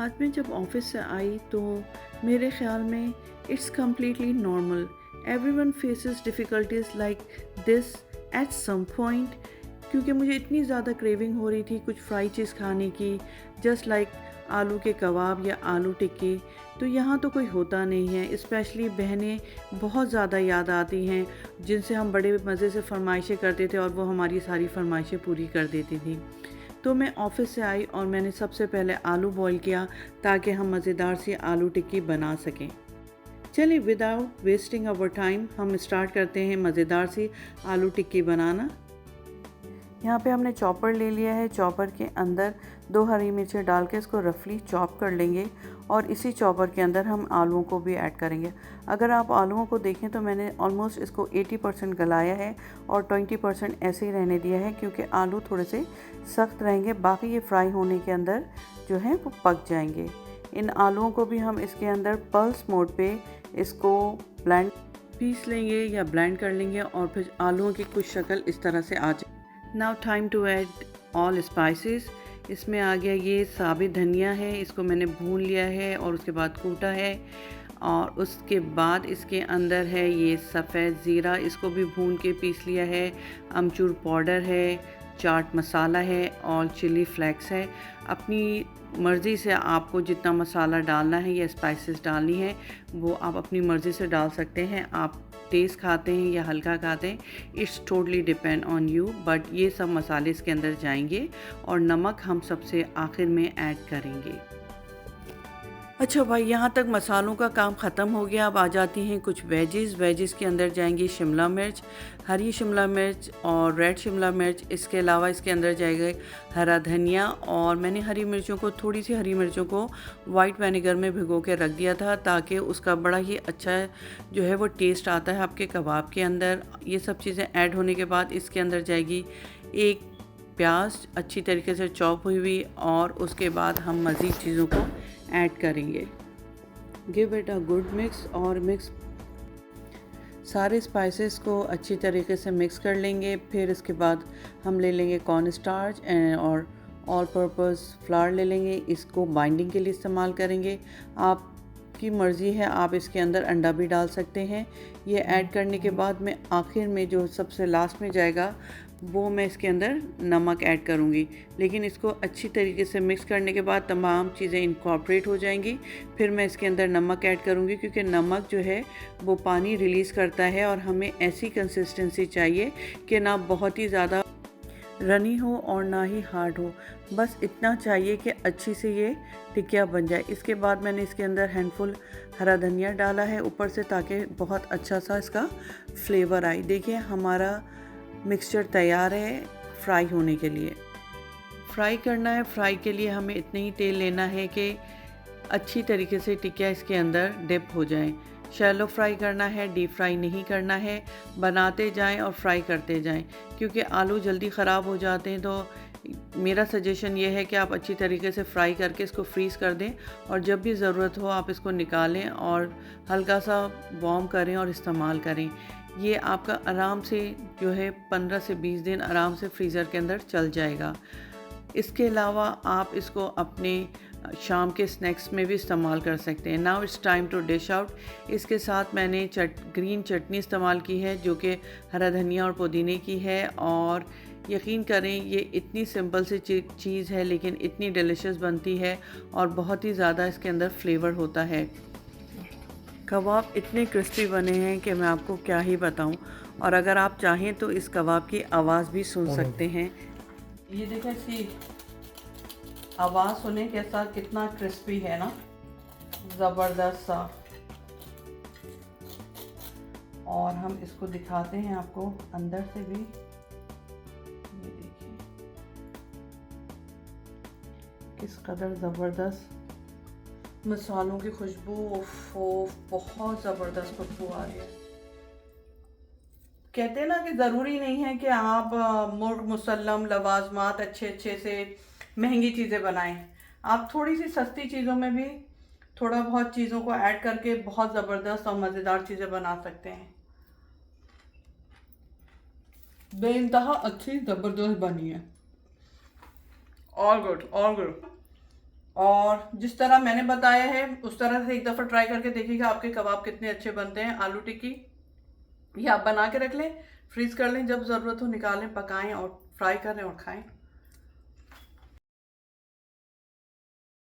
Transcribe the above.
आज मैं जब ऑफिस से आई तो मेरे ख़्याल में it's completely normal. Everyone faces difficulties like this at some point. क्योंकि मुझे इतनी ज़्यादा क्रेविंग हो रही थी कुछ फ्राई चीज़ खाने की, जस्ट लाइक आलू के कबाब या आलू टिक्की। तो यहाँ तो कोई होता नहीं है। स्पेशली बहनें बहुत ज़्यादा याद आती हैं जिनसे हम बड़े मज़े से फरमाइशें करते थे और वो हमारी सारी फरमाइशें पूरी कर देती थी। तो मैं ऑफ़िस से आई और मैंने सबसे पहले आलू बॉईल किया ताकि हम मज़ेदार सी आलू टिक्की बना सकें। चलिए विदाउट वेस्टिंग आवर टाइम हम स्टार्ट करते हैं मज़ेदार सी आलू टिक्की बनाना। यहाँ पे हमने चॉपर ले लिया है। चॉपर के अंदर 2 हरी मिर्चें डाल के इसको रफली चॉप कर लेंगे और इसी चॉपर के अंदर हम आलूओं को भी ऐड करेंगे। अगर आप आलूओं को देखें तो मैंने ऑलमोस्ट इसको 80% गलाया है और 20% ऐसे ही रहने दिया है क्योंकि आलू थोड़े से सख्त रहेंगे, बाकी ये फ्राई होने के अंदर जो है वो पक जाएंगे। इन आलूओं को भी हम इसके अंदर पल्स मोड पे इसको ब्लेंड पीस लेंगे या ब्लेंड कर लेंगे और फिर आलूओं की कुछ शक्ल इस तरह से आ जाए। Now time to add all spices. इसमें आ गया ये साबित धनिया है, इसको मैंने भून लिया है और उसके बाद कूटा है। और उसके बाद इसके अंदर है ये सफ़ेद ज़ीरा, इसको भी भून के पीस लिया है। अमचूर पाउडर है, चाट मसाला है और चिली फ्लेक्स है। अपनी मर्ज़ी से आपको जितना मसाला डालना है या स्पाइसेस डालनी है वो आप अपनी मर्ज़ी से डाल सकते हैं। आप तेज़ खाते हैं या हल्का खाते हैं, it's totally depend on you. But ये सब मसाले इसके अंदर जाएंगे और नमक हम सबसे आखिर में ऐड करेंगे। अच्छा भाई, यहाँ तक मसालों का काम ख़त्म हो गया। अब आ जाती हैं कुछ वेजेस के अंदर जाएंगी शिमला मिर्च, हरी शिमला मिर्च और रेड शिमला मिर्च। इसके अलावा इसके अंदर जाएगा हरा धनिया और मैंने थोड़ी सी हरी मिर्चों को वाइट विनेगर में भिगो के रख दिया था ताकि उसका बड़ा ही अच्छा जो है वो टेस्ट आता है आपके कबाब के अंदर। ये सब चीज़ें ऐड होने के बाद इसके अंदर जाएगी एक प्याज अच्छी तरीके से चॉप हुई और उसके बाद हम मज़ीद चीज़ों को ऐड करेंगे। Give it a good mix और मिक्स सारे स्पाइसेस को अच्छी तरीके से मिक्स कर लेंगे। फिर इसके बाद हम ले लेंगे कॉर्न स्टार्च और ऑल पर्पस फ्लावर ले लेंगे। इसको बाइंडिंग के लिए इस्तेमाल करेंगे। आपकी मर्ज़ी है, आप इसके अंदर अंडा भी डाल सकते हैं। ये ऐड करने के बाद मैं आखिर में जो सबसे लास्ट में जाएगा वो मैं इसके अंदर नमक ऐड करूँगी। लेकिन इसको अच्छी तरीके से मिक्स करने के बाद तमाम चीज़ें इनकॉर्पोरेट हो जाएंगी। फिर मैं इसके अंदर नमक ऐड करूँगी क्योंकि नमक जो है वो पानी रिलीज़ करता है और हमें ऐसी कंसिस्टेंसी चाहिए कि ना बहुत ही ज़्यादा रनी हो और ना ही हार्ड हो। बस इतना चाहिए कि अच्छी से ये टिकिया बन जाए। इसके बाद मैंने इसके अंदर हैंडफुल हरा धनिया डाला है ऊपर से ताकि बहुत अच्छा सा इसका फ्लेवर आए। देखिए हमारा मिक्सचर तैयार है फ्राई होने के लिए। फ्राई करना है, फ्राई के लिए हमें इतने ही तेल लेना है कि अच्छी तरीके से टिकिया इसके अंदर डिप हो जाए। शैलो फ्राई करना है, डीप फ्राई नहीं करना है। बनाते जाएं और फ्राई करते जाएं क्योंकि आलू जल्दी ख़राब हो जाते हैं। तो मेरा सजेशन ये है कि आप अच्छी तरीके से फ्राई करके इसको फ्रीज़ कर दें और जब भी ज़रूरत हो आप इसको निकालें और हल्का सा वार्म करें और इस्तेमाल करें। ये आपका आराम से जो है 15 से 20 दिन आराम से फ्रीज़र के अंदर चल जाएगा। इसके अलावा आप इसको अपने शाम के स्नैक्स में भी इस्तेमाल कर सकते हैं। Now it's time to dish out. इसके साथ मैंने ग्रीन चटनी इस्तेमाल की है जो कि हरा धनिया और पुदीने की है और यकीन करें ये इतनी सिंपल सी चीज़ है लेकिन इतनी डिलीशियस बनती है और बहुत ही ज़्यादा इसके अंदर फ्लेवर होता है। कबाब इतने क्रिस्पी बने हैं कि मैं आपको क्या ही बताऊं। और अगर आप चाहें तो इस कबाब की आवाज़ भी सुन सकते हैं। ये देखें इसकी आवाज़ सुने कैसा कितना क्रिस्पी है ना, ज़बरदस्त सा। और हम इसको दिखाते हैं आपको अंदर से भी। ये देखिए किस कदर ज़बरदस्त मसालों की खुशबू, बहुत ज़बरदस्त खुशबू आ रही है। कहते हैं ना कि ज़रूरी नहीं है कि आप मुर्ग मुसल्लम लवाजमात अच्छे अच्छे से महंगी चीज़ें बनाएं। आप थोड़ी सी सस्ती चीज़ों में भी थोड़ा बहुत चीज़ों को ऐड करके बहुत ज़बरदस्त और मज़ेदार चीज़ें बना सकते हैं। बेइंतहा अच्छी ज़बरदस्त बनी है। All good all good. और जिस तरह मैंने बताया है उस तरह से एक दफ़ा ट्राई करके देखिएगा, आपके कबाब कितने अच्छे बनते हैं। आलू टिक्की ये आप बना के रख लें, फ्रीज कर लें, जब ज़रूरत हो निकालें, पकाएं और फ्राई करें और खाएं।